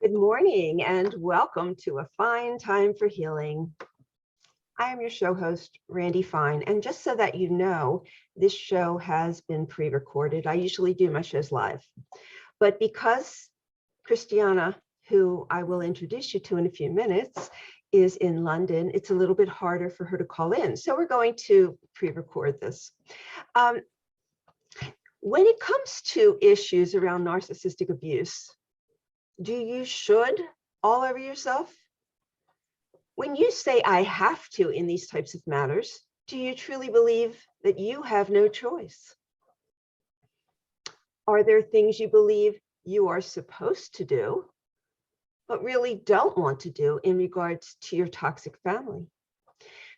Good morning and welcome to A Fine Time for Healing. I am your show host, Randi Fine, and just so that you know, this show has been pre-recorded. I usually do my shows live, but because Christiana, who I will introduce you to in a few minutes, is in London, it's a little bit harder for her to call in. So we're going to pre-record this. When it comes to issues around narcissistic abuse, do you should all over yourself? When you say I have to in these types of matters, do you truly believe that you have no choice? Are there things you believe you are supposed to do, but really don't want to do in regards to your toxic family?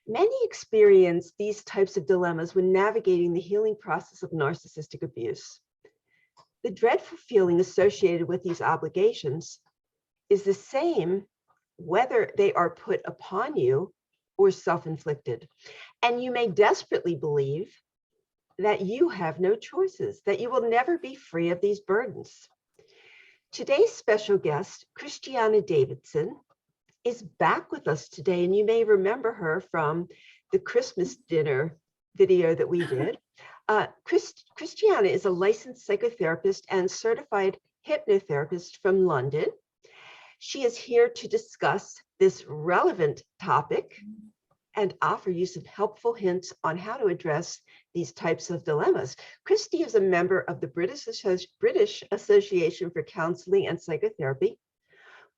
Many experience these types of dilemmas when navigating the healing process of narcissistic abuse. The dreadful feeling associated with these obligations is the same whether they are put upon you or self-inflicted. And you may desperately believe that you have no choices, that you will never be free of these burdens. Today's special guest, Christiana Davidson, is back with us today, and you may remember her from the Christmas dinner video that we did. Christiana is a licensed psychotherapist and certified hypnotherapist from London. She is here to discuss this relevant topic and offer you some helpful hints on how to address these types of dilemmas. Christy is a member of the British Association for Counseling and Psychotherapy,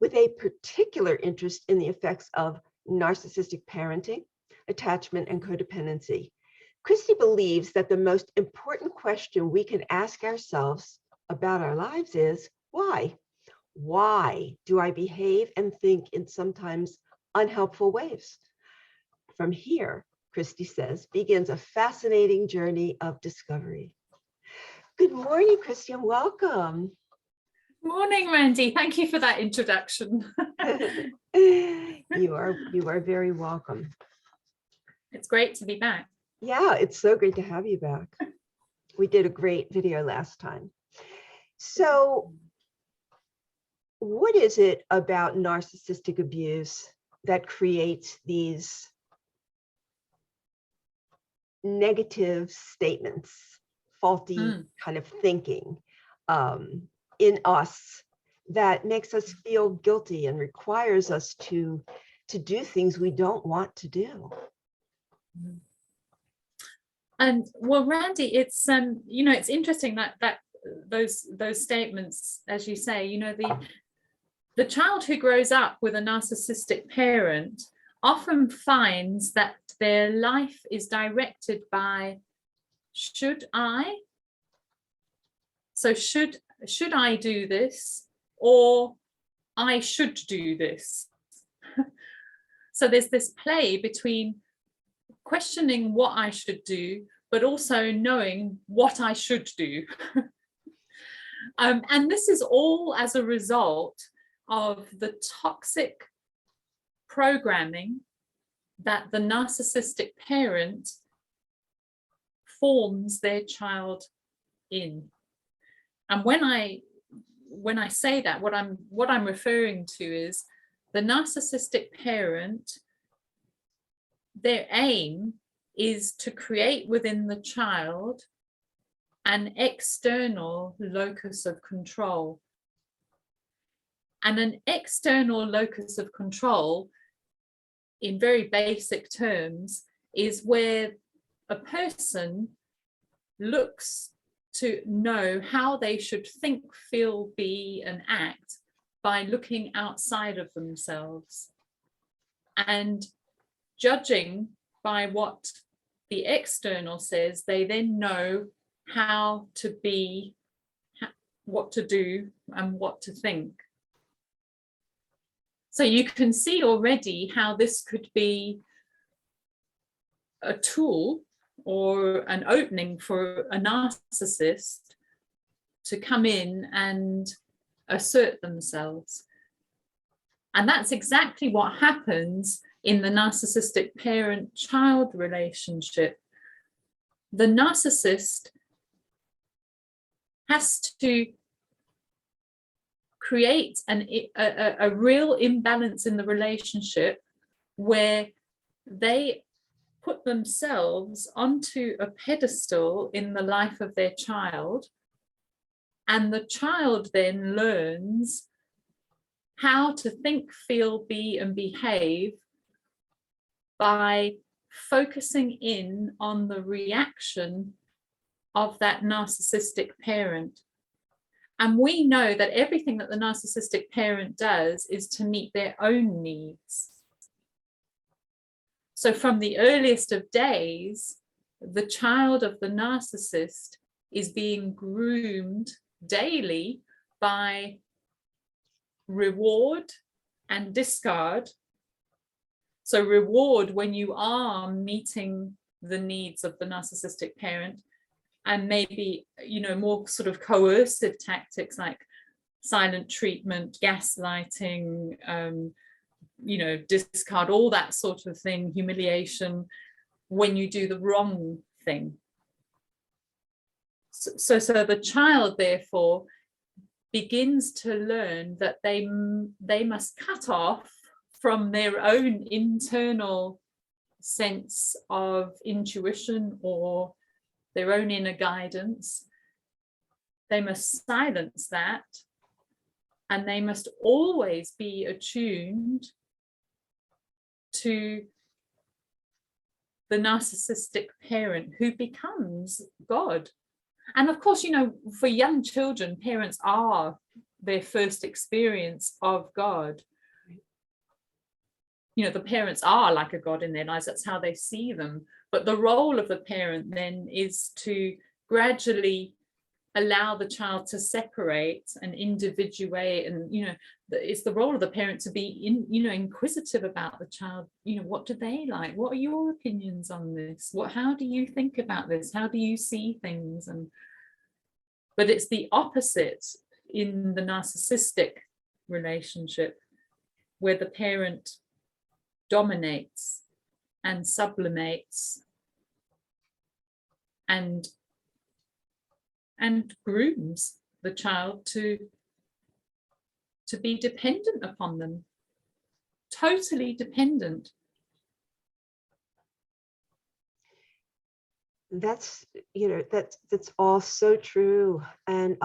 with a particular interest in the effects of narcissistic parenting, attachment, and codependency. Christy believes that the most important question we can ask ourselves about our lives is, why? Why do I behave and think in sometimes unhelpful ways? From here, Christy says, begins a fascinating journey of discovery. Good morning, Christy, and welcome. Morning, Randi. Thank you for that introduction. You are very welcome. It's great to be back. Yeah, it's so great to have you back. We did a great video last time. So what is it about narcissistic abuse that creates these negative statements, faulty kind of thinking in us that makes us feel guilty and requires us to do things we don't want to do? And well, Randi, it's it's interesting that those statements, as you say, the child who grows up with a narcissistic parent often finds that their life is directed by should I? So should I do this, or I should do this? So there's this play between questioning what I should do, but also knowing what I should do. And this is all as a result of the toxic programming that the narcissistic parent forms their child in. And when I say that, what I'm referring to is the narcissistic parent, their aim is to create within the child an external locus of control. And an external locus of control, in very basic terms, is where a person looks to know how they should think, feel, be, and act by looking outside of themselves and judging by what the external says. They then know how to be, what to do, and what to think. So you can see already how this could be a tool or an opening for a narcissist to come in and assert themselves. And that's exactly what happens in the narcissistic parent-child relationship. The narcissist has to creates a real imbalance in the relationship, where they put themselves onto a pedestal in the life of their child, and the child then learns how to think, feel, be, and behave by focusing in on the reaction of that narcissistic parent. And we know that everything that the narcissistic parent does is to meet their own needs. So from the earliest of days, the child of the narcissist is being groomed daily by reward and discard. So reward when you are meeting the needs of the narcissistic parent, and maybe, more sort of coercive tactics like silent treatment, gaslighting, discard, all that sort of thing, humiliation, when you do the wrong thing. So the child, therefore, begins to learn that they must cut off from their own internal sense of intuition or their own inner guidance. They must silence that, and they must always be attuned to the narcissistic parent, who becomes God. And of course, for young children, parents are their first experience of God. The parents are like a God in their lives. That's how they see them. But the role of the parent then is to gradually allow the child to separate and individuate, and it's the role of the parent to be inquisitive about the child. What do they like? What are your opinions on this? How do you think about this? How do you see things? But it's the opposite in the narcissistic relationship, where the parent dominates and sublimates and grooms the child to be dependent upon them, totally dependent. That's all so true, and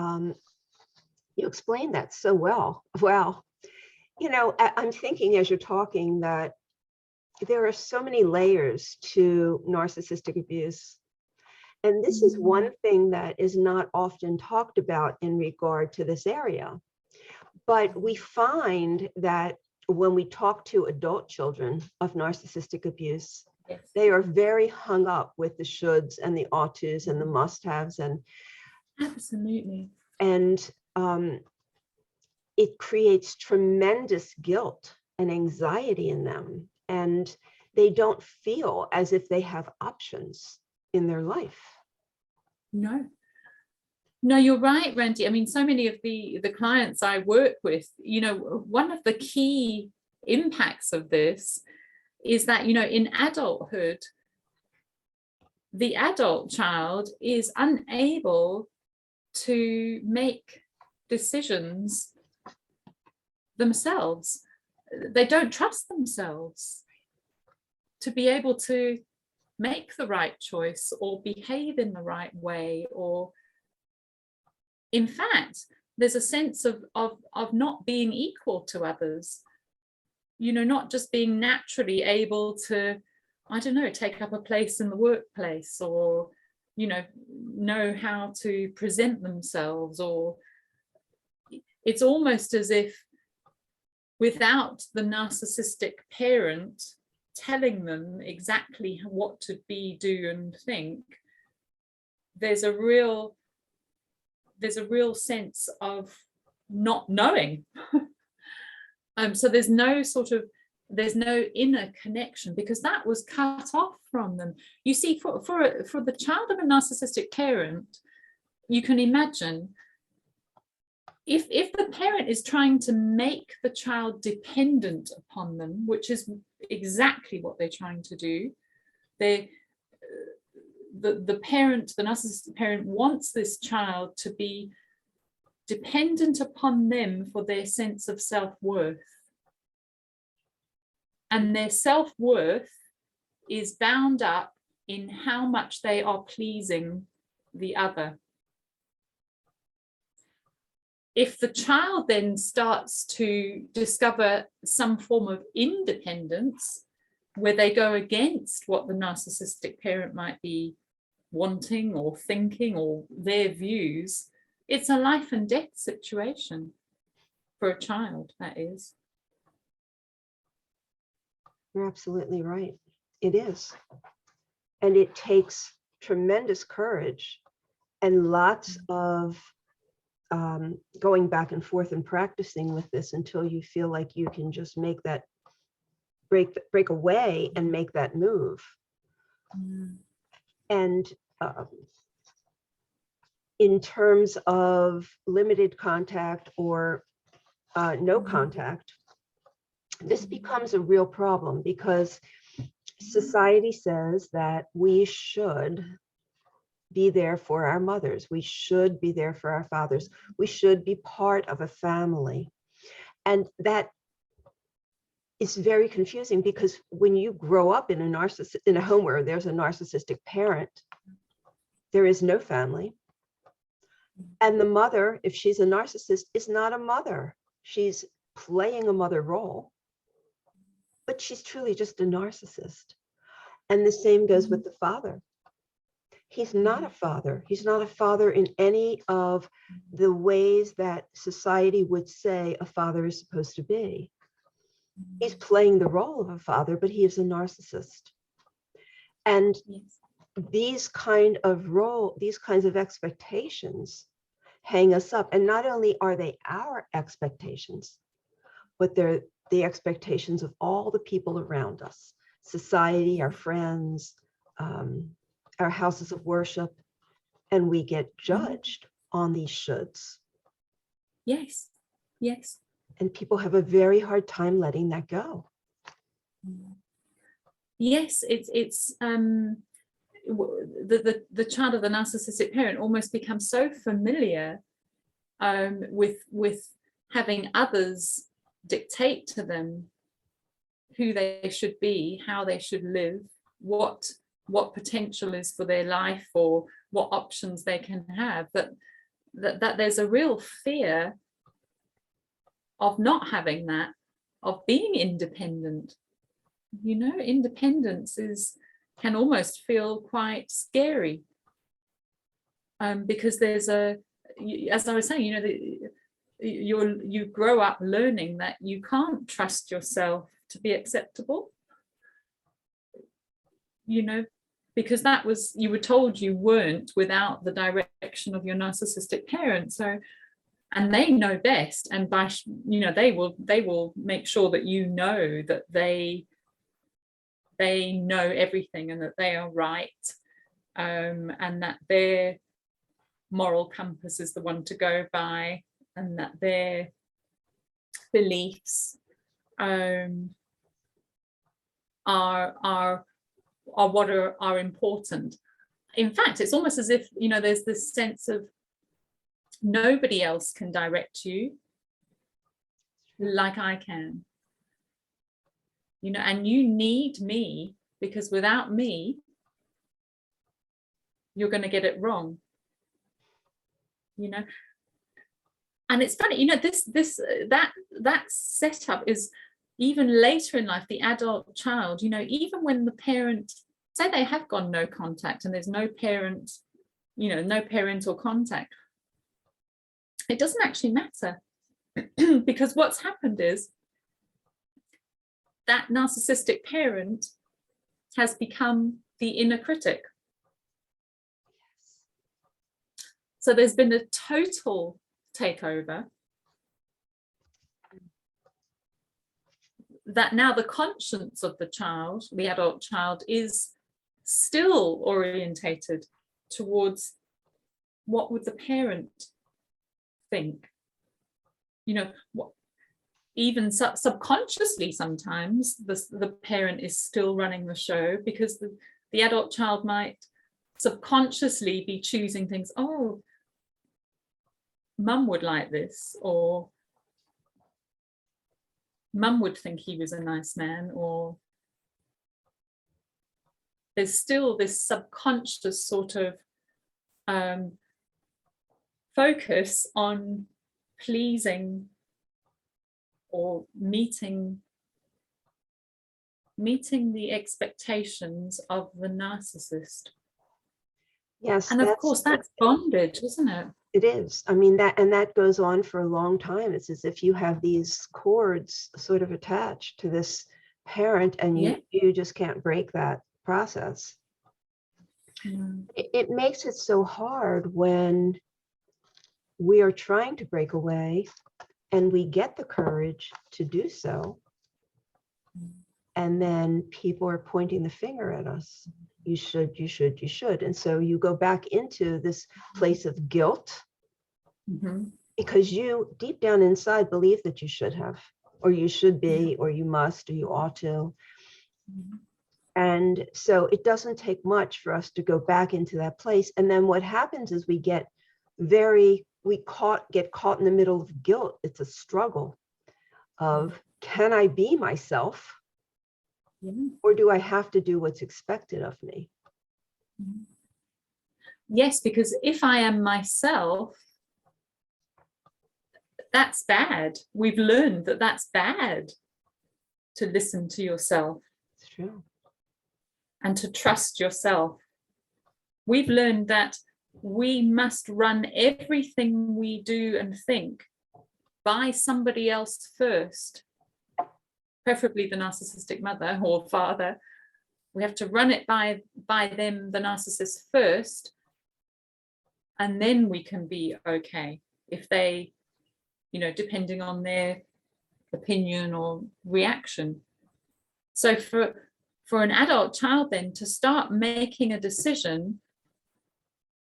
you explained that so well. Wow. I'm thinking as you're talking that there are so many layers to narcissistic abuse. And this is one thing that is not often talked about in regard to this area. But we find that when we talk to adult children of narcissistic abuse, Yes. they are very hung up with the shoulds and the ought tos and the must haves. Absolutely. And it creates tremendous guilt and anxiety in them. And they don't feel as if they have options in their life. No, you're right, Randi. I mean, so many of the clients I work with, one of the key impacts of this is that, in adulthood, the adult child is unable to make decisions themselves. They don't trust themselves to be able to make the right choice or behave in the right way. Or in fact, there's a sense of not being equal to others, not just being naturally able to, take up a place in the workplace, or know how to present themselves. Or it's almost as if without the narcissistic parent telling them exactly what to be, do, and think, there's a real sense of not knowing. So there's no inner connection, because that was cut off from them. You see, for the child of a narcissistic parent, you can imagine if the parent is trying to make the child dependent upon them, which is exactly what they're trying to do. The narcissistic parent wants this child to be dependent upon them for their sense of self-worth. And their self-worth is bound up in how much they are pleasing the other. If the child then starts to discover some form of independence, where they go against what the narcissistic parent might be wanting or thinking or their views, it's a life and death situation for a child, that is. You're absolutely right. It is. And it takes tremendous courage and lots of going back and forth and practicing with this until you feel like you can just make that break away and make that move. And in terms of limited contact or no contact, this becomes a real problem because society says that we should be there for our mothers. We should be there for our fathers. We should be part of a family. And that is very confusing because when you grow up in a home where there's a narcissistic parent, there is no family. And the mother, if she's a narcissist, is not a mother. She's playing a mother role, but she's truly just a narcissist. And the same goes with the father. He's not a father. He's not a father in any of the ways that society would say a father is supposed to be. He's playing the role of a father, but he is a narcissist. And these kinds of expectations hang us up. And not only are they our expectations, but they're the expectations of all the people around us, society, our friends, our houses of worship, and we get judged on these shoulds. Yes, yes. And people have a very hard time letting that go. Yes, it's the child of the narcissistic parent almost becomes so familiar with having others dictate to them who they should be, how they should live, what potential is for their life, or what options they can have, that there's a real fear of not having that, of being independent. You know, independence can almost feel quite scary, because there's as I was saying, you know, you grow up learning that you can't trust yourself to be acceptable. You know, because you were told you weren't without the direction of your narcissistic parent. So, and they know best, and they will make sure that you know that they know everything and that they are right, and that their moral compass is the one to go by, and that their beliefs are what are important. In fact, it's almost as if, you know, there's this sense of nobody else can direct you like I can, you know, and you need me, because without me you're going to get it wrong, you know. And it's funny, you know, that setup is even later in life, the adult child, you know, even when the parent, say they have gone no contact and there's no parent, you know, no parental contact, it doesn't actually matter because what's happened is that narcissistic parent has become the inner critic. So there's been a total takeover, that now the conscience of the child, the adult child, is still orientated towards what would the parent think, you know, even subconsciously sometimes the parent is still running the show, because the adult child might subconsciously be choosing things. Oh, mum would like this, or mum would think he was a nice man, or there's still this subconscious sort of focus on pleasing or meeting the expectations of the narcissist. Yes, And of course that's bondage, isn't it? It is. I mean, that goes on for a long time. It's as if you have these cords sort of attached to this parent, and you just can't break that process. It makes it so hard when we are trying to break away and we get the courage to do so, and then people are pointing the finger at us. You should. And so you go back into this place of guilt, because you deep down inside believe that you should have, or you should be, or you must, or you ought to. And so it doesn't take much for us to go back into that place. And then what happens is we get caught in the middle of guilt. It's a struggle of, can I be myself? Or do I have to do what's expected of me? Yes, because if I am myself, that's bad. We've learned that that's bad, to listen to yourself. It's true. And to trust yourself. We've learned that we must run everything we do and think by somebody else first, preferably the narcissistic mother or father. We have to run it by them, the narcissist, first, and then we can be okay. If they, depending on their opinion or reaction. So for an adult child then to start making a decision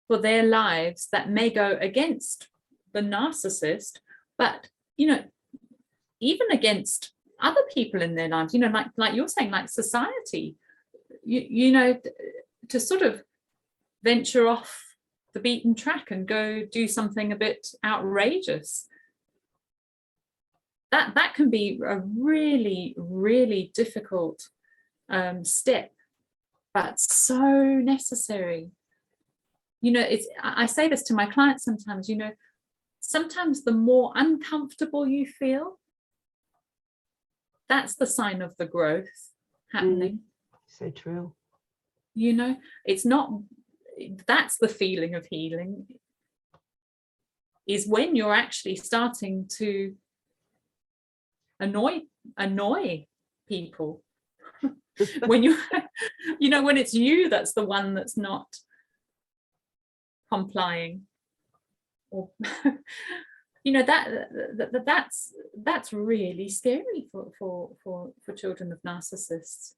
for their lives that may go against the narcissist, but even against other people in their lives, like you're saying, like society, to sort of venture off the beaten track and go do something a bit outrageous. That can be a really, really difficult step, but so necessary. I say this to my clients sometimes, sometimes the more uncomfortable you feel, that's the sign of the growth happening. So true. It's not, that's the feeling of healing, is when you're actually starting to annoy people. When when it's you that's the one that's not complying, or that's really scary for children of narcissists,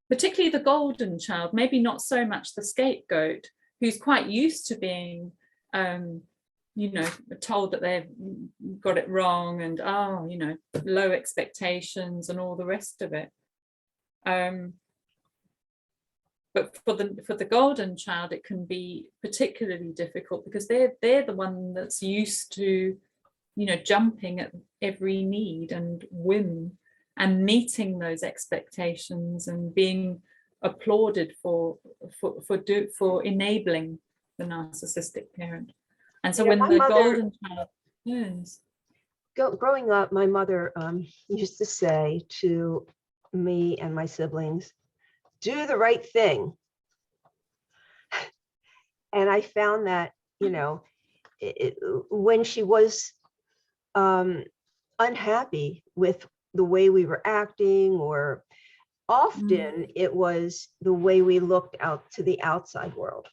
particularly the golden child. Maybe not so much the scapegoat, who's quite used to being told that they've got it wrong, and low expectations and all the rest of it. But for the golden child, it can be particularly difficult, because they're the one that's used to, jumping at every need and whim and meeting those expectations and being applauded for enabling the narcissistic parent. And so when the golden child turns. Growing up, my mother used to say to me and my siblings, do the right thing. And I found that, when she was unhappy with the way we were acting, or often it was the way we looked out to the outside world,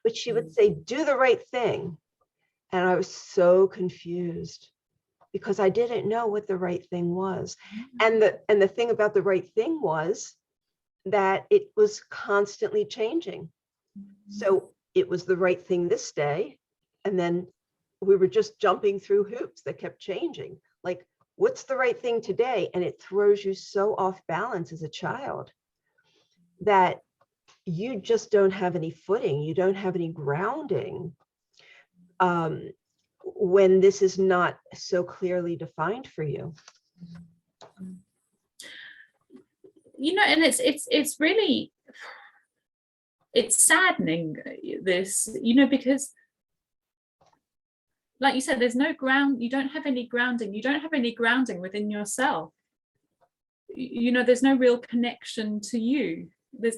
but she would say, do the right thing. And I was so confused, because I didn't know what the right thing was. And the thing about the right thing was that it was constantly changing. So it was the right thing this day, and then we were just jumping through hoops that kept changing. Like, what's the right thing today? And it throws you so off balance as a child that you just don't have any footing. You don't have any grounding. when this is not so clearly defined for you. And it's really, it's saddening, this, because like you said, there's no ground, you don't have any grounding within yourself. There's no real connection to you. There's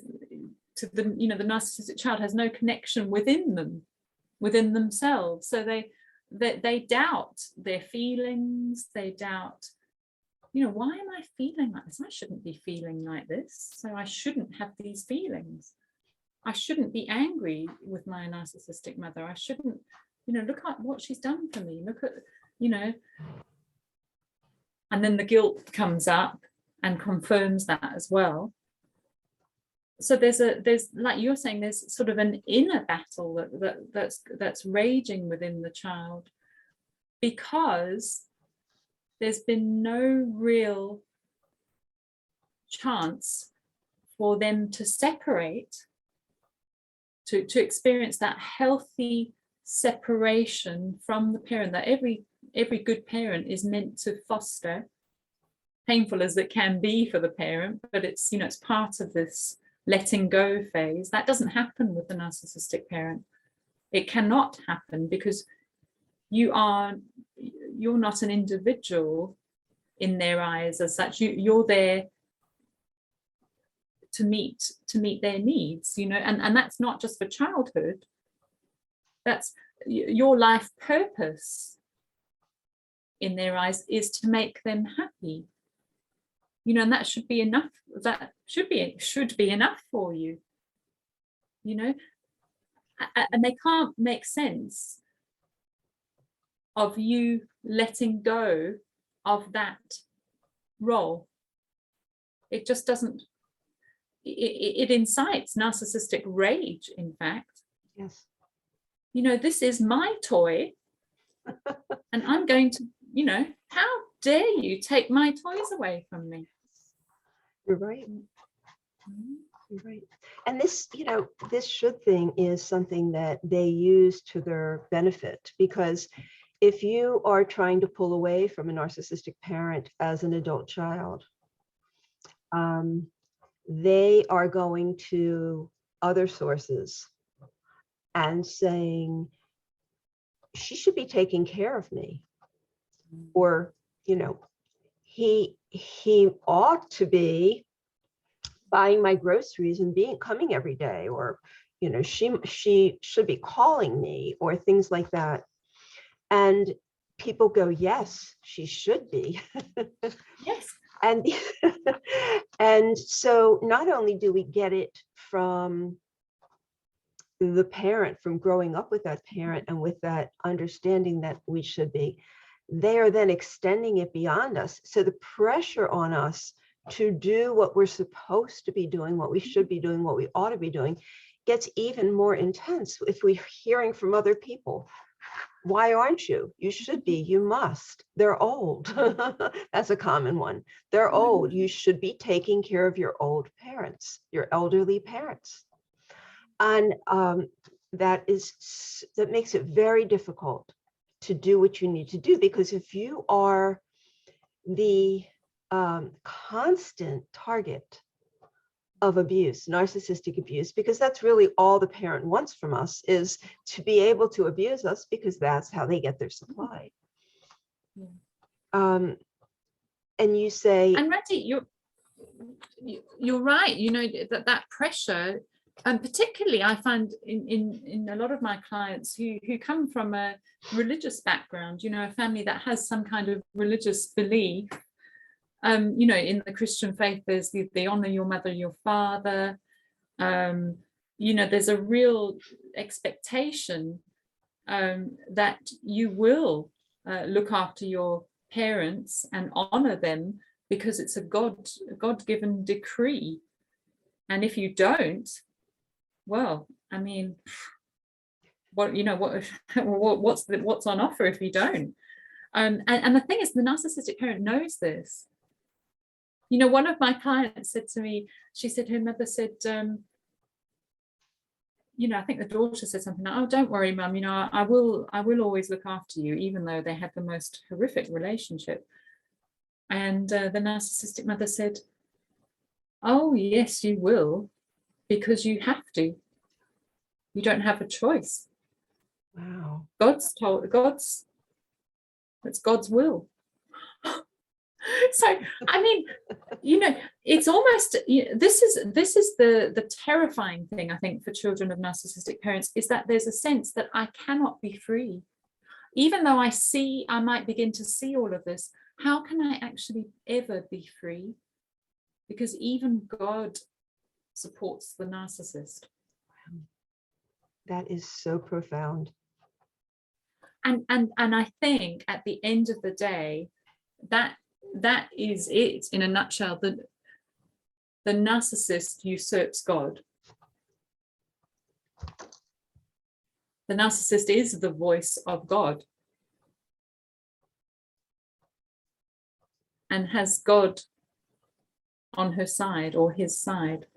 the narcissistic child has no connection within themselves. So they doubt their feelings, they doubt, why am I feeling like this? I shouldn't be feeling like this. So I shouldn't have these feelings. I shouldn't be angry with my narcissistic mother. I shouldn't, look at what she's done for me. Look at, and then the guilt comes up and confirms that as well. So there's like you're saying, there's sort of an inner battle that's raging within the child, because there's been no real chance for them to separate, to experience that healthy separation from the parent that every good parent is meant to foster, painful as it can be for the parent, but it's it's part of this letting go phase. That doesn't happen with the narcissistic parent. It cannot happen, because you're not an individual in their eyes as such. You're there to meet their needs, and that's not just for childhood. That's your life purpose in their eyes, is to make them happy, and that should be enough. That should be enough for you, and they can't make sense of you letting go of that role. It just doesn't. It incites narcissistic rage, in fact. Yes. This is my toy, and I'm going to, how dare you take my toys away from me? You're right. You're right. And this, this should thing is something that they use to their benefit, because if you are trying to pull away from a narcissistic parent as an adult child, they are going to other sources and saying, she should be taking care of me, or he ought to be buying my groceries and coming every day, or she should be calling me, or things like that. And people go, yes, she should be. Yes. And so not only do we get it from the parent, from growing up with that parent and with that understanding that we should be, they are then extending it beyond us. So the pressure on us to do what we're supposed to be doing, what we should be doing, what we ought to be doing, gets even more intense if we're hearing from other people. Why aren't you? You should be. You must. They're old. That's a common one. They're old. You should be taking care of your old parents, your elderly parents. And that makes it very difficult to do what you need to do, because if you are the constant target of abuse, narcissistic abuse, because that's really all the parent wants from us, is to be able to abuse us, because that's how they get their supply. And you say, and Randi, you're right. That pressure, and particularly I find in a lot of my clients who come from a religious background, a family that has some kind of religious belief. In the Christian faith, there's the honor your mother, your father. There's a real expectation that you will look after your parents and honor them, because it's a God-given decree. And if you don't, well, I mean, what's on offer if you don't? And the thing is, the narcissistic parent knows this. One of my clients said to me, she said her mother said, I think the daughter said something like, oh, don't worry, mum, I will always look after you, even though they had the most horrific relationship. And the narcissistic mother said, oh, yes, you will, because you have to. You don't have a choice. Wow. It's God's will. So, I mean, it's almost, this is the terrifying thing, I think, for children of narcissistic parents, is that there's a sense that I cannot be free. Even though I might begin to see all of this, how can I actually ever be free? Because even God supports the narcissist. That is so profound. And I think at the end of the day, that is it in a nutshell. The narcissist usurps God. The narcissist is the voice of God and has God on her side or his side.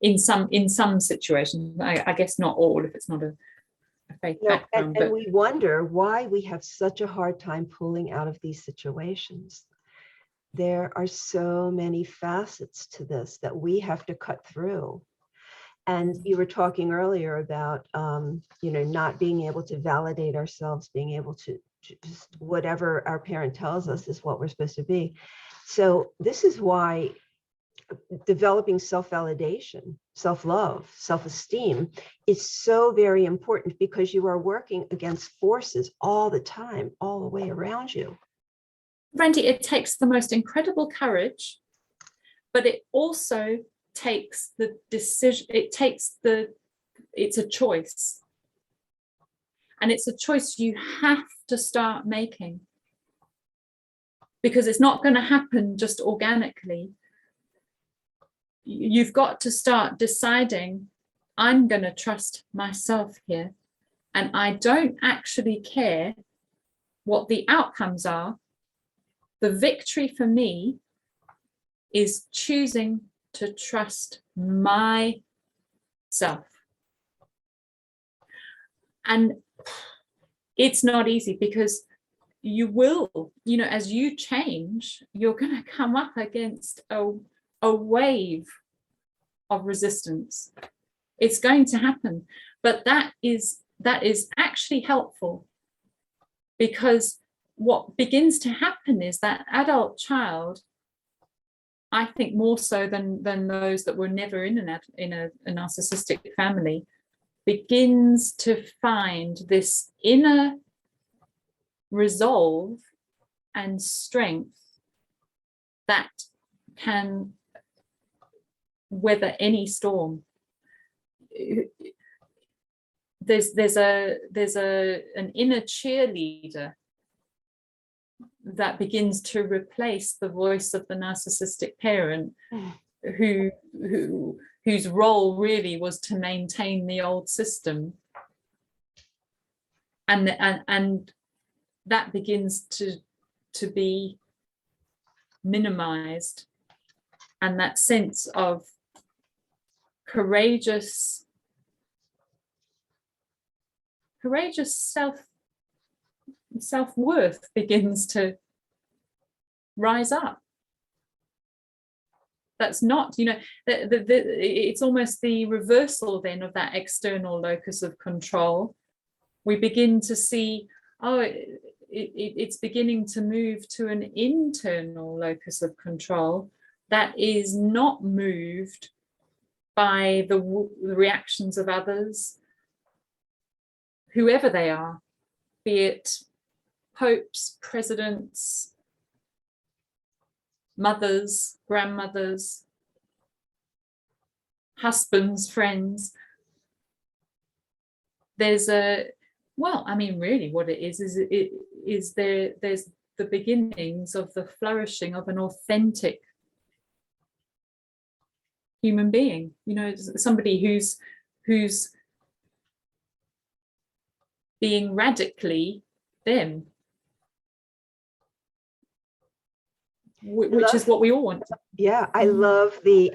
In some situations, I guess not all, if it's not a faith background. And we wonder why we have such a hard time pulling out of these situations. There are so many facets to this that we have to cut through. And you were talking earlier about, not being able to validate ourselves, being able to just whatever our parent tells us is what we're supposed to be. So this is why developing self-validation, self-love, self-esteem is so very important, because you are working against forces all the time, all the way around you. Randi, it takes the most incredible courage, but it also takes the decision, it's a choice. And it's a choice you have to start making, because it's not going to happen just organically. You've got to start deciding, I'm going to trust myself here, and I don't actually care what the outcomes are. The victory for me is choosing to trust myself. And it's not easy, because you will, as you change, you're going to come up against a wave of resistance. It's going to happen, but that is actually helpful, because what begins to happen is that adult child, I think more so than those that were never in a narcissistic family, begins to find this inner resolve and strength that can weather any storm. There's an inner cheerleader that begins to replace the voice of the narcissistic parent, whose role really was to maintain the old system, and that begins to be minimized, and that sense of courageous self-worth begins to rise up. That's not, it's almost the reversal then of that external locus of control. We begin to see, it's beginning to move to an internal locus of control that is not moved by the reactions of others, whoever they are, be it popes, presidents, mothers, grandmothers, husbands, friends. There's really what it is there's the beginnings of the flourishing of an authentic human being, somebody who's being radically them, which is what we all want. Yeah, I love the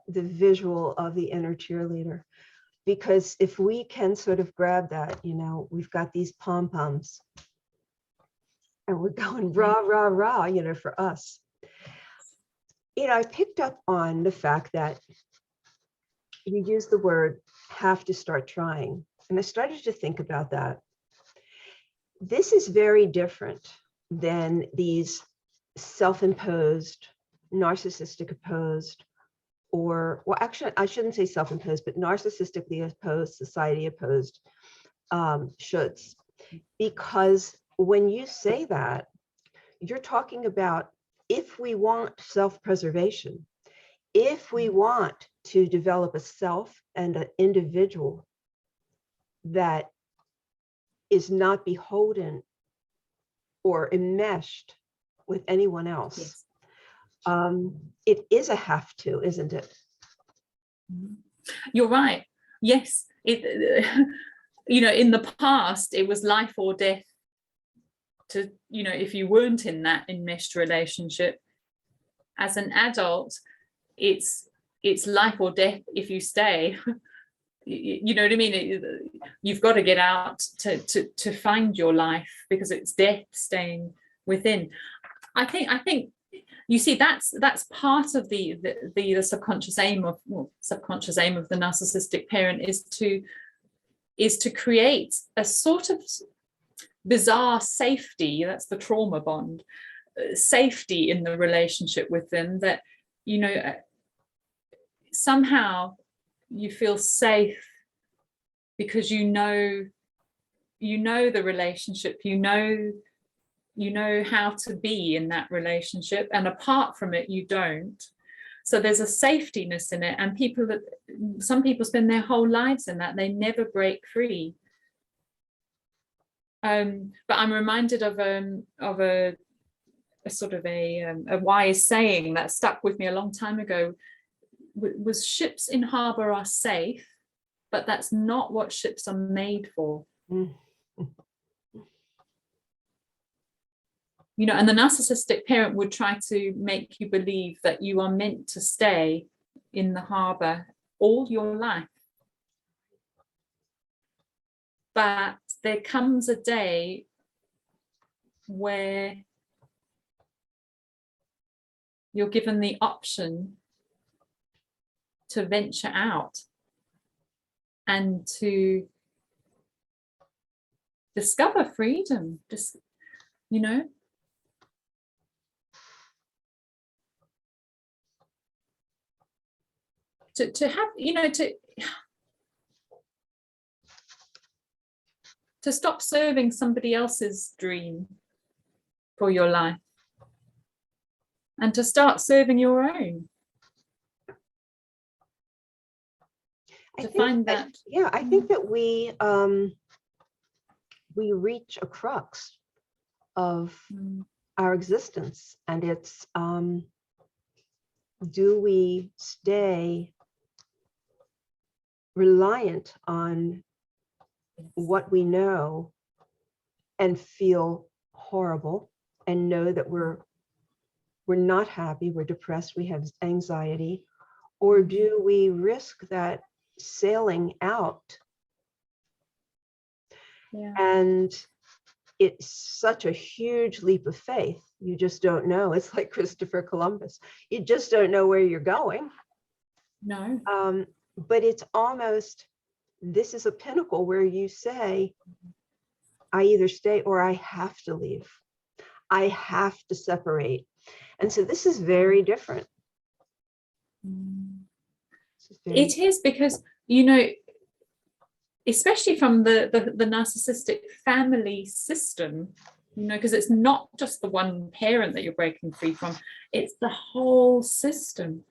the visual of the inner cheerleader. Because if we can sort of grab that, we've got these pom-poms and we're going rah, rah, rah, for us. I picked up on the fact that you use the word have to start trying. And I started to think about that. This is very different than these self-imposed, narcissistic opposed, or, well, actually, I shouldn't say self-imposed, but narcissistically opposed, society opposed shoulds. Because when you say that, you're talking about if we want self-preservation, if we want to develop a self and an individual that is not beholden or enmeshed with anyone else. Yes. It is a have to, isn't it? You're right. Yes. In the past, it was life or death to, if you weren't in that enmeshed relationship. As an adult, it's life or death if you stay. You know what I mean? You've got to get out to find your life, because it's death staying within. I think you see that's part of the subconscious aim of the narcissistic parent is to create a sort of bizarre safety. That's the trauma bond, safety in the relationship with them, that somehow you feel safe because you know the relationship, you know how to be in that relationship, and apart from it you don't. So there's a safetiness in it, and some people spend their whole lives in that. They never break free. But I'm reminded of a sort of a wise saying that stuck with me a long time ago. Was ships in harbor are safe, but that's not what ships are made for. And the narcissistic parent would try to make you believe that you are meant to stay in the harbor all your life. But there comes a day where you're given the option to venture out and to discover freedom, to have, to stop serving somebody else's dream for your life and to start serving your own. I think that we reach a crux of our existence, and it's do we stay reliant on what we know and feel horrible and know that we're not happy, we're depressed, we have anxiety, or do we risk that sailing out? Yeah. And it's such a huge leap of faith. You just don't know. It's like Christopher Columbus. You just don't know where you're going. No. But it's almost, this is a pinnacle where you say, I either stay or I have to leave. I have to separate. And so this is very different. It is, because, especially from the narcissistic family system, because it's not just the one parent that you're breaking free from, it's the whole system.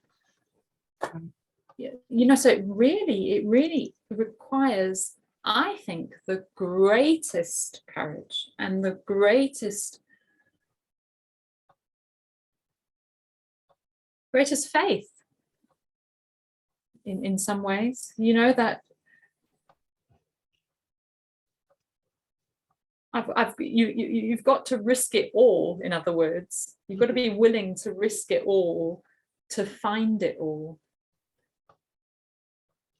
So it really requires, I think, the greatest courage and the greatest faith in some ways, that you've got to risk it all. In other words, you've got to be willing to risk it all to find it all.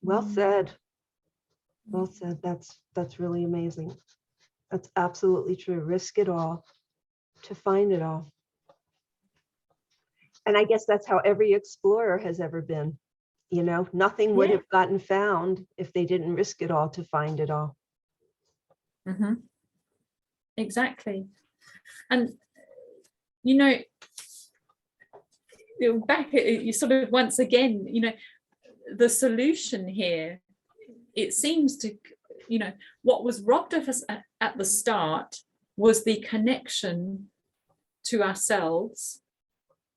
Well said. Well said. That's really amazing. That's absolutely true. Risk it all to find it all. And I guess that's how every explorer has ever been. You know, nothing would have gotten found if they didn't risk it all to find it all. Exactly. And, back you sort of once again, the solution here, it seems to, what was robbed of us at the start was the connection to ourselves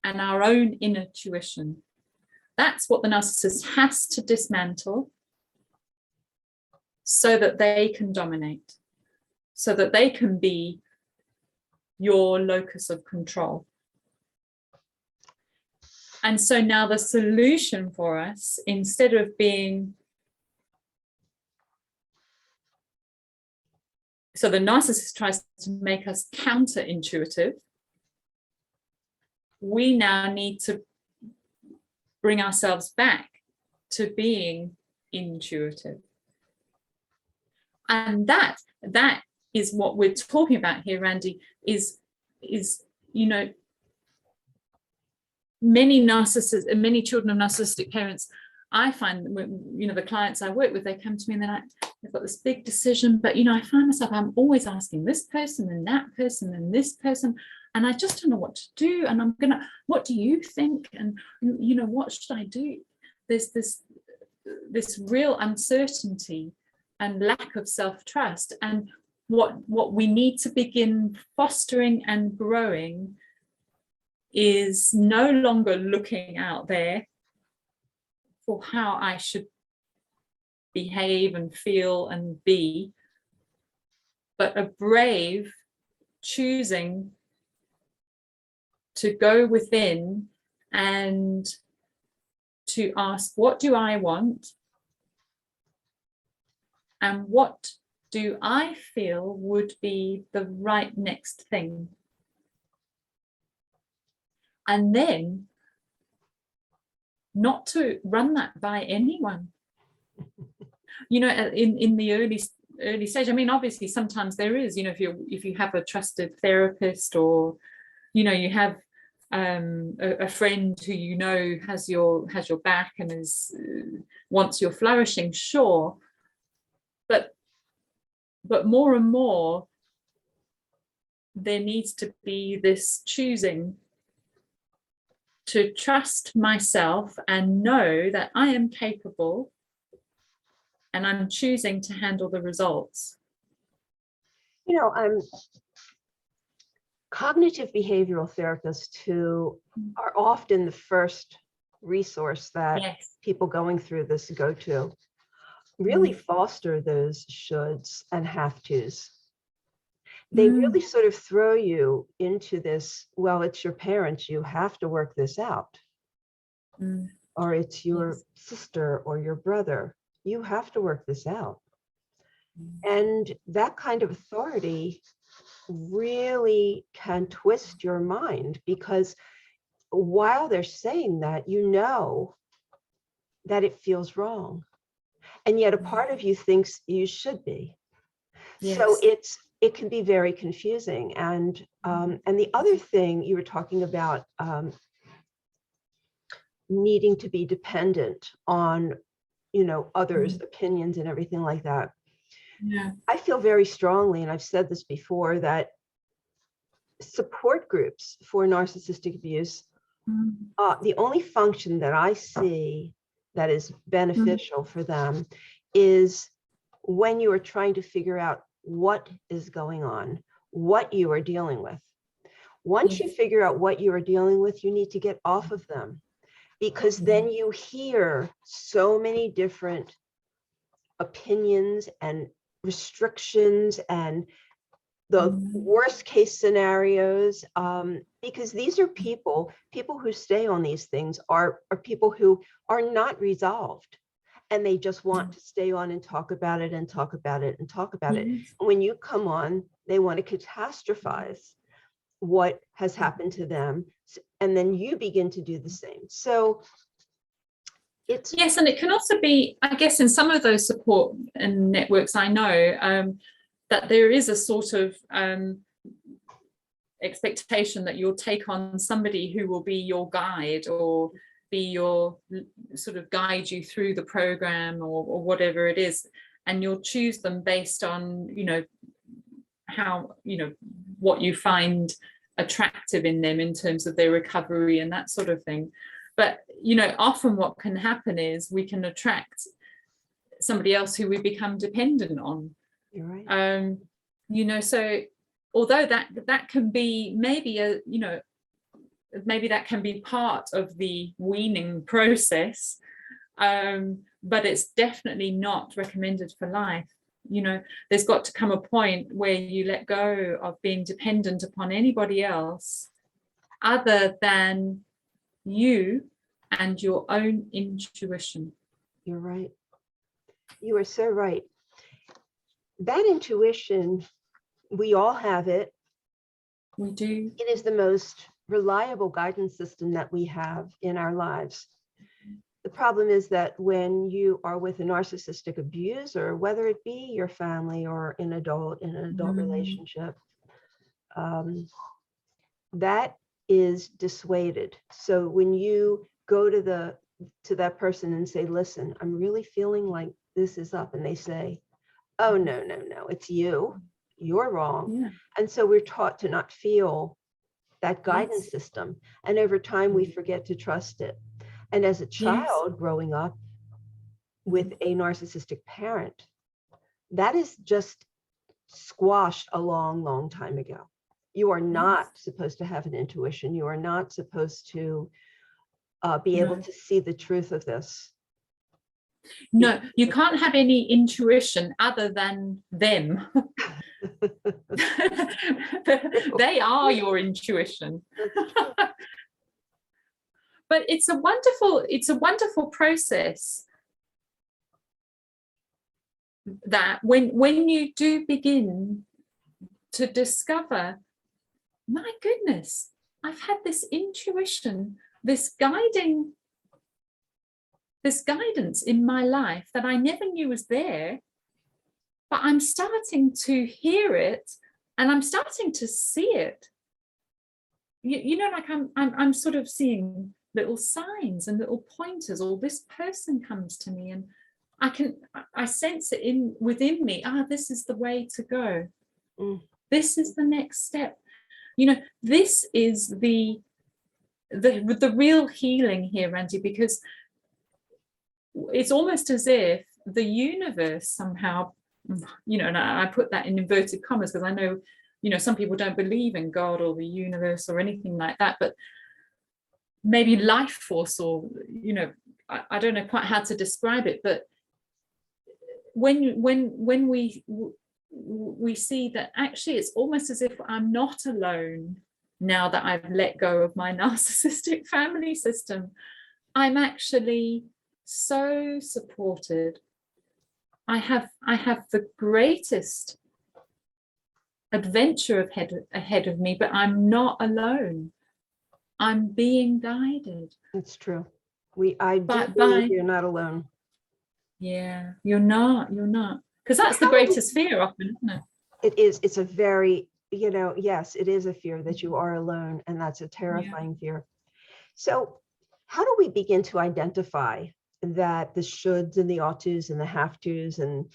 and our own inner tuition. That's what the narcissist has to dismantle so that they can dominate, so that they can be your locus of control. And so now the solution for us, instead of being, so the narcissist tries to make us counterintuitive, we now need to bring ourselves back to being intuitive. And that is what we're talking about here, Randi, is many narcissists and many children of narcissistic parents, I find, the clients I work with, they come to me and they're like, they've got this big decision, but I find myself, I'm always asking this person and that person and this person, and I just don't know what to do. And what do you think? And what should I do? There's this real uncertainty and lack of self-trust. And what we need to begin fostering and growing is no longer looking out there for how I should behave and feel and be, but a brave choosing to go within and to ask, what do I want? And what do I feel would be the right next thing? And then not to run that by anyone. In the early stage, I mean, obviously sometimes there is, if you have a trusted therapist, or you have a friend who has your back and wants your flourishing, sure, but more and more there needs to be this choosing to trust myself and know that I am capable, and I'm choosing to handle the results. Cognitive behavioral therapists, who are often the first resource that people going through this go to, really foster those shoulds and have tos. They really sort of throw you into this, well, it's your parents, you have to work this out. Or it's your sister or your brother, you have to work this out. And that kind of authority really can twist your mind, because while they're saying that, that it feels wrong. And yet a part of you thinks you should be. So it can be very confusing. And the other thing you were talking about, needing to be dependent on, others' opinions and everything like that. I feel very strongly, and I've said this before, that support groups for narcissistic abuse, the only function that I see that is beneficial for them is when you are trying to figure out what is going on, what you are dealing with. Once you figure out what you are dealing with, you need to get off of them, because then you hear so many different opinions and restrictions and the worst case scenarios, because these are people who stay on these things are people who are not resolved, and they just want to stay on and talk about it and talk about it and talk about it. And when you come on, they want to catastrophize what has happened to them, and then you begin to do the same. So Yes, and it can also be, I guess, in some of those support and networks, I know that there is a sort of expectation that you'll take on somebody who will be your guide or be your sort of guide you through the program or whatever it is, and you'll choose them based on, you know, how, you know, what you find attractive in them in terms of their recovery and that sort of thing. But, you know, often what can happen is we can attract somebody else who we become dependent on. You're right. You know, so although that can be maybe a, you know, maybe that can be part of the weaning process, but it's definitely not recommended for life. You know, there's got to come a point where you let go of being dependent upon anybody else other than you and your own intuition. You're right. You are so right. That intuition, we all have it. We do. It is the most reliable guidance system that we have in our lives. The problem is that when you are with a narcissistic abuser, whether it be your family or in an adult relationship, that is dissuaded. So when you go to that person and say, listen, I'm really feeling like this is up, and they say, oh, no, it's you, you're wrong. Yeah. And so we're taught to not feel that guidance system. And over time, we forget to trust it. And as a child growing up with a narcissistic parent, that is just squashed a long, long time ago. You are not supposed to have an intuition. You are not supposed to be able to see the truth of this. No, you can't have any intuition other than them. They are your intuition. But it's a wonderful process that when you do begin to discover, my goodness, I've had this intuition, this guidance in my life that I never knew was there, but I'm starting to hear it and I'm starting to see it. You know, like I'm sort of seeing little signs and little pointers, or this person comes to me and I sense it within me. This is the way to go. This is the next step. You know, this is the real healing here, Randi, because it's almost as if the universe somehow, you know, and I put that in inverted commas because I know, you know, some people don't believe in God or the universe or anything like that, but maybe life force, or, you know, I don't know quite how to describe it, but when we see that actually it's almost as if I'm not alone now that I've let go of my narcissistic family system. I'm actually so supported. I have the greatest adventure ahead of me, but I'm not alone. I'm being guided. It's true. I do believe you're not alone. Yeah, you're not. Because that's the greatest fear often, isn't it? It is. It's a very, you know, yes, it is a fear that you are alone, and that's a terrifying fear. So how do we begin to identify that the shoulds and the ought tos and the have tos and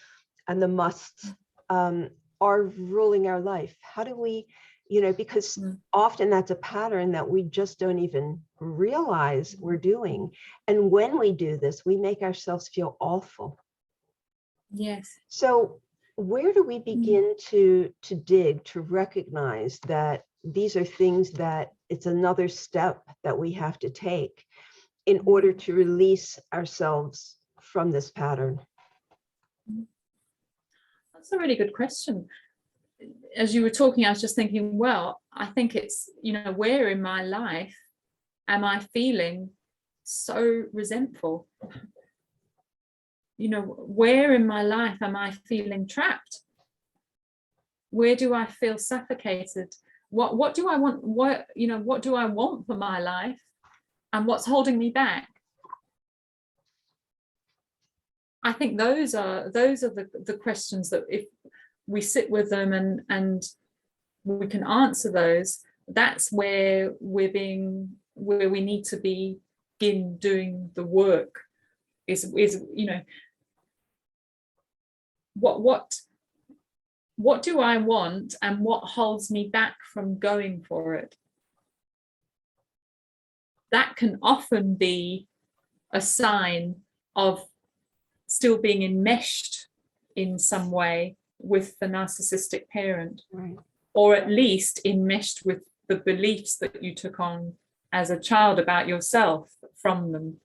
the musts are ruling our life? How do we, you know, because often that's a pattern that we just don't even realize we're doing. And when we do this, we make ourselves feel awful. Yes. So where do we begin to dig, to recognize that these are things that it's another step that we have to take in order to release ourselves from this pattern? That's a really good question. As you were talking, I was just thinking, well, I think it's, you know, where in my life am I feeling so resentful? You know, where in my life am I feeling trapped? Where do I feel suffocated? What do I want? What do I want for my life? And what's holding me back? I think those are the questions that if we sit with them and we can answer those, that's where we need to begin doing the work. Is you know, what do I want and what holds me back from going for it? That can often be a sign of still being enmeshed in some way with the narcissistic parent, Right. or at least enmeshed with the beliefs that you took on as a child about yourself from them.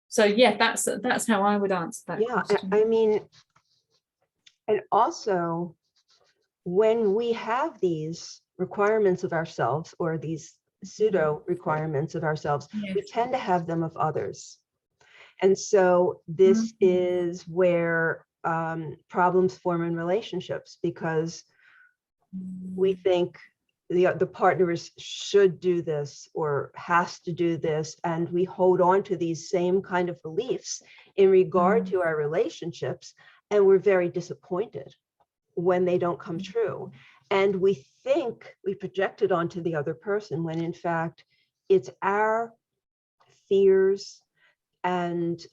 So yeah, that's how I would answer that question. I mean, and also when we have these requirements of ourselves, or these pseudo requirements of ourselves, Yes. we tend to have them of others. And so this is where problems form in relationships, because we think the partners should do this or has to do this, and we hold on to these same kind of beliefs in regard to our relationships, and we're very disappointed when they don't come true. And we think we project it onto the other person, when in fact it's our fears and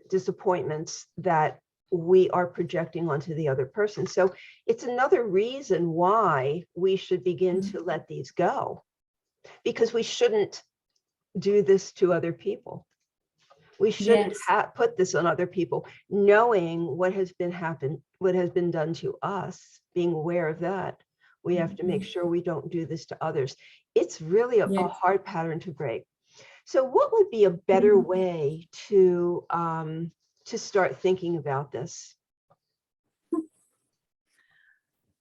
disappointments that we are projecting onto the other person. So it's another reason why we should begin to let these go, because we shouldn't do this to other people. We shouldn't put this on other people, knowing what has been done to us, being aware of that. We have to make sure we don't do this to others. It's really a hard pattern to break. So what would be a better way to start thinking about this?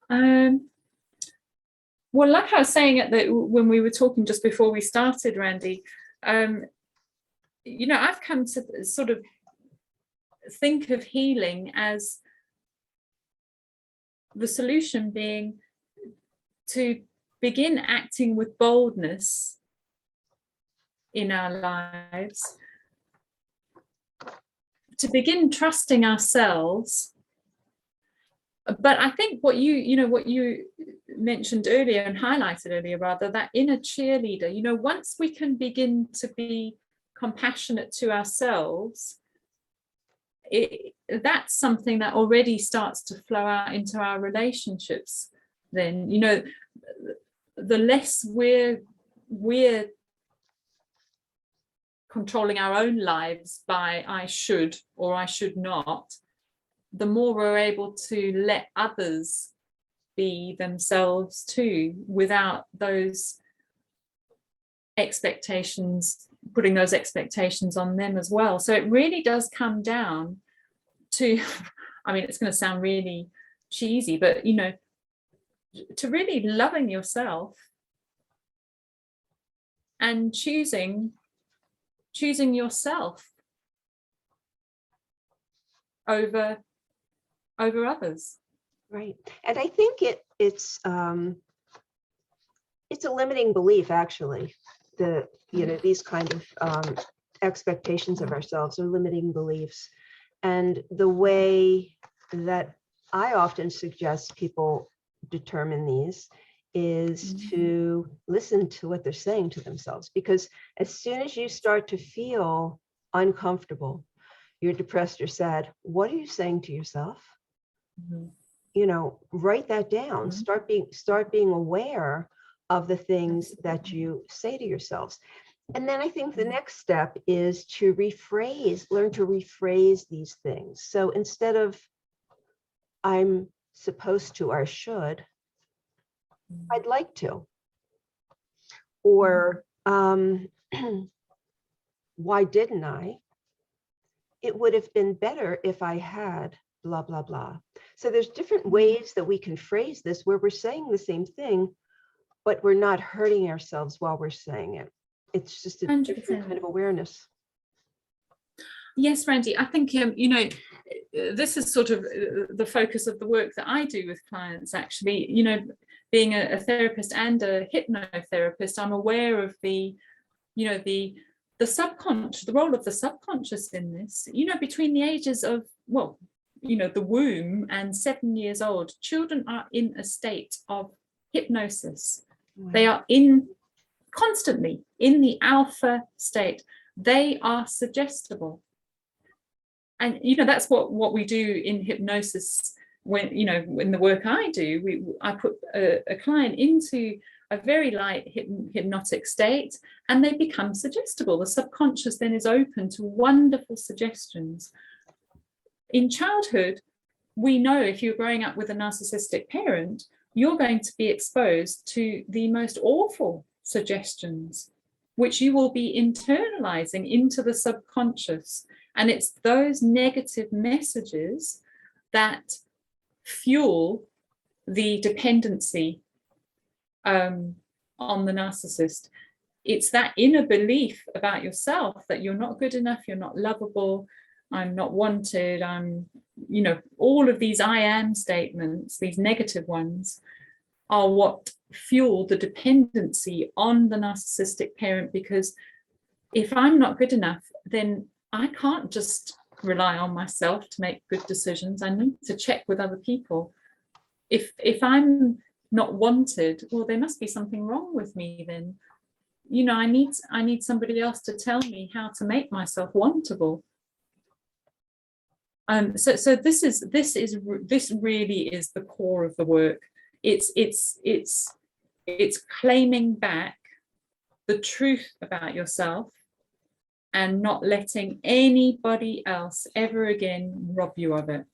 Well, like I was saying when we were talking just before we started, Randi, you know, I've come to sort of think of healing as the solution being to begin acting with boldness in our lives, to begin trusting ourselves. But I think what you mentioned earlier and highlighted earlier, rather, that inner cheerleader, you know, once we can begin to be compassionate to ourselves, that's something that already starts to flow out into our relationships. Then, you know, the less we're controlling our own lives by I should or I should not, the more we're able to let others be themselves too, without those expectations, putting those expectations on them as well. So it really does come down to, I mean, it's going to sound really cheesy, but, you know, to really loving yourself and choosing yourself over others. Right. And I think it's a limiting belief, actually. These kind of expectations of ourselves are limiting beliefs. And the way that I often suggest people determine these is to listen to what they're saying to themselves, because as soon as you start to feel uncomfortable, you're depressed or sad, what are you saying to yourself? You know, write that down. Start being aware of the things that you say to yourselves. And then I think the next step is to learn to rephrase these things. So instead of I'm supposed to or should, I'd like to. Or why didn't I? It would have been better if I had blah, blah, blah. So there's different ways that we can phrase this where we're saying the same thing, but we're not hurting ourselves while we're saying it. It's just a 100%. Different kind of awareness. Yes, Randi, I think, you know, this is sort of the focus of the work that I do with clients, actually. You know, being a therapist and a hypnotherapist, I'm aware of the the subconscious, the role of the subconscious in this, between the ages of, the womb and 7 years old, children are in a state of hypnosis. Wow. They are constantly in the alpha state. They are suggestible. And, that's what we do in hypnosis. When, in the work I do, I put a client into a very light hypnotic state, and they become suggestible. The subconscious then is open to wonderful suggestions. In childhood, we know if you're growing up with a narcissistic parent, you're going to be exposed to the most awful suggestions, which you will be internalizing into the subconscious. And it's those negative messages that fuel the dependency on the narcissist. It's that inner belief about yourself that you're not good enough, you're not lovable, I'm not wanted, all of these I am statements, these negative ones, are what fuel the dependency on the narcissistic parent. Because if I'm not good enough, then I can't just rely on myself to make good decisions. I need to check with other people. If I'm not wanted, well, there must be something wrong with me then. I need somebody else to tell me how to make myself wantable. So this really is the core of the work. It's claiming back the truth about yourself and not letting anybody else ever again rob you of it.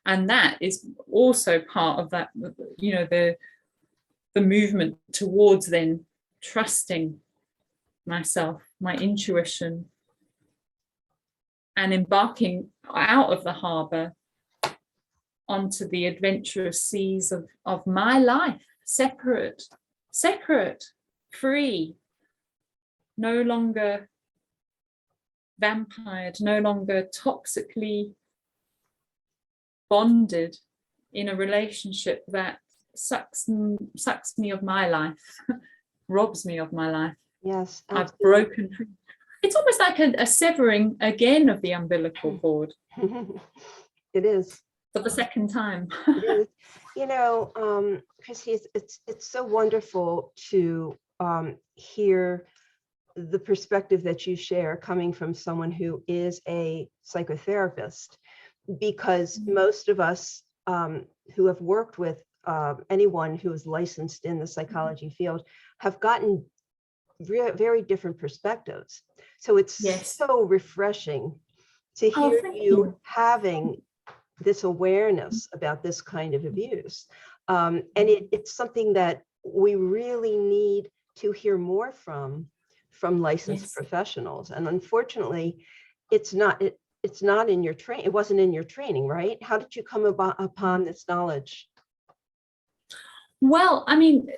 And that is also part of that, the movement towards then trusting myself, my intuition, and embarking out of the harbour onto the adventurous seas of my life, separate, free, no longer vampired, no longer toxically bonded in a relationship that sucks me of my life, robs me of my life. Yes, I've broken free. It's almost like a severing again of the umbilical cord. It is. For the second time. It is. Christy, it's so wonderful to hear the perspective that you share coming from someone who is a psychotherapist, because most of us who have worked with anyone who is licensed in the psychology field have gotten very different perspectives. So it's so refreshing to hear you having this awareness about this kind of abuse. And it's something that we really need to hear more from licensed professionals. And unfortunately, it's not in your training. It wasn't in your training, right? How did you come upon this knowledge? Well, I mean,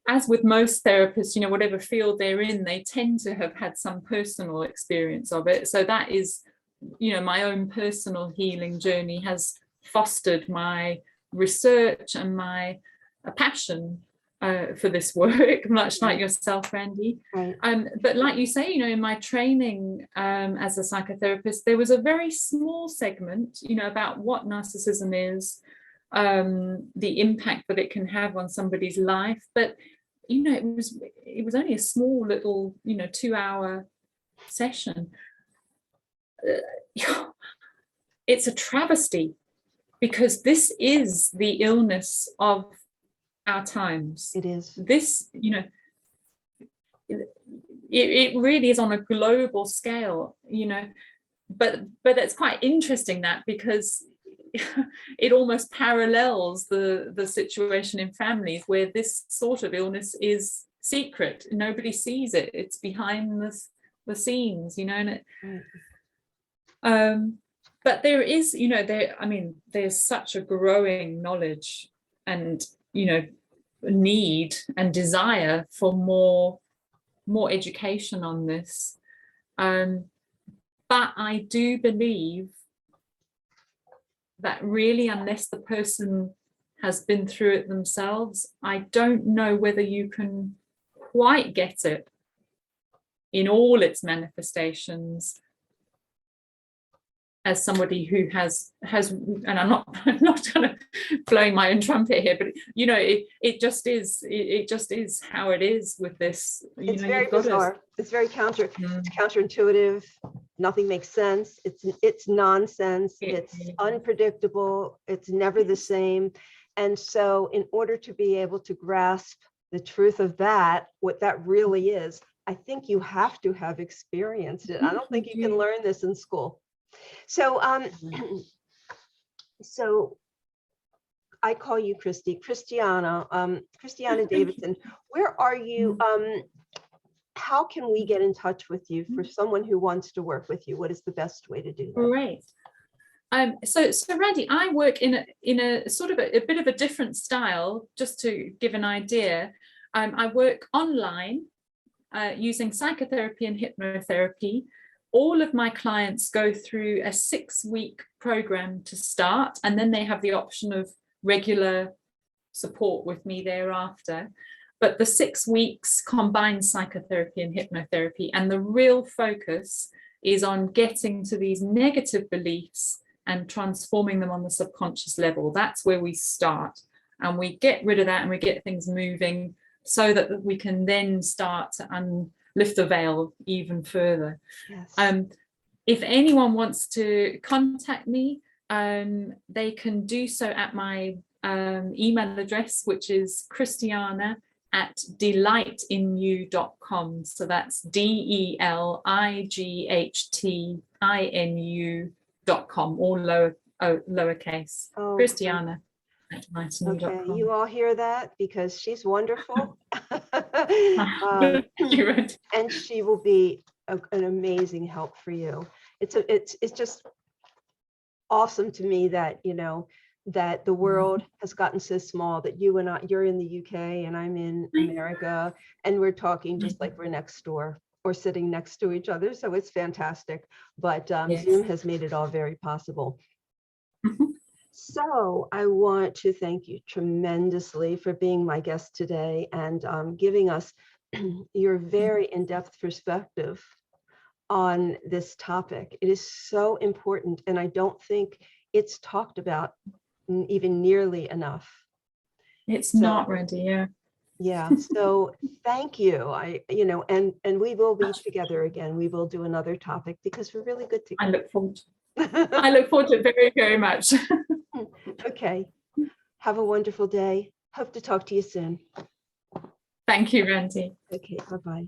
as with most therapists, whatever field they're in, they tend to have had some personal experience of it. So that is, my own personal healing journey has fostered my research and my passion for this work, much like yourself, Randi. Right. But like you say, in my training as a psychotherapist, there was a very small segment, about what narcissism is, the impact that it can have on somebody's life. But it was only a small little 2-hour session. It's a travesty, because this is the illness of our times. It is. This, it really is on a global scale, but it's quite interesting that, because it almost parallels the situation in families where this sort of illness is secret. Nobody sees it. It's behind the scenes, and it, but there is, there's such a growing knowledge and, need and desire for more education on this. But I do believe that really, unless the person has been through it themselves, I don't know whether you can quite get it in all its manifestations as somebody who has, and I'm not kind of blowing my own trumpet here, but you know, it just is how it is with this. It's very bizarre. It's very counterintuitive. Nothing makes sense. It's nonsense. It's unpredictable. It's never the same. And so in order to be able to grasp the truth of that, what that really is, I think you have to have experienced it. I don't think you can learn this in school. So, so I call you Christy, Christiana Davidson. Where are you? How can we get in touch with you for someone who wants to work with you? What is the best way to do that? Great. So Randi, I work in a sort of a bit of a different style, just to give an idea. I work online using psychotherapy and hypnotherapy. All of my clients go through a 6-week program to start, and then they have the option of regular support with me thereafter. But the 6 weeks combines psychotherapy and hypnotherapy, and the real focus is on getting to these negative beliefs and transforming them on the subconscious level. That's where we start, and we get rid of that and we get things moving so that we can then start to lift the veil even further. Yes. If anyone wants to contact me, they can do so at my email address, which is Christiana@delightinu.com. So that's DELIGHTINU.com, all lowercase. Oh, Christiana. Okay, you all hear that, because she's wonderful. And she will be an amazing help for you. It's just awesome to me that, you know, that the world has gotten so small that you and you're in the UK and I'm in America, and we're talking just like we're next door or sitting next to each other. So it's fantastic. But yes. Zoom has made it all very possible. So I want to thank you tremendously for being my guest today and giving us your very in-depth perspective on this topic. It is so important, and I don't think it's talked about even nearly enough. It's not, Randi, yeah. Yeah, so thank you. And we will be together again. We will do another topic because we're really good together. I look forward to it very, very much. Okay. Have a wonderful day. Hope to talk to you soon. Thank you, Randi. Okay, bye-bye.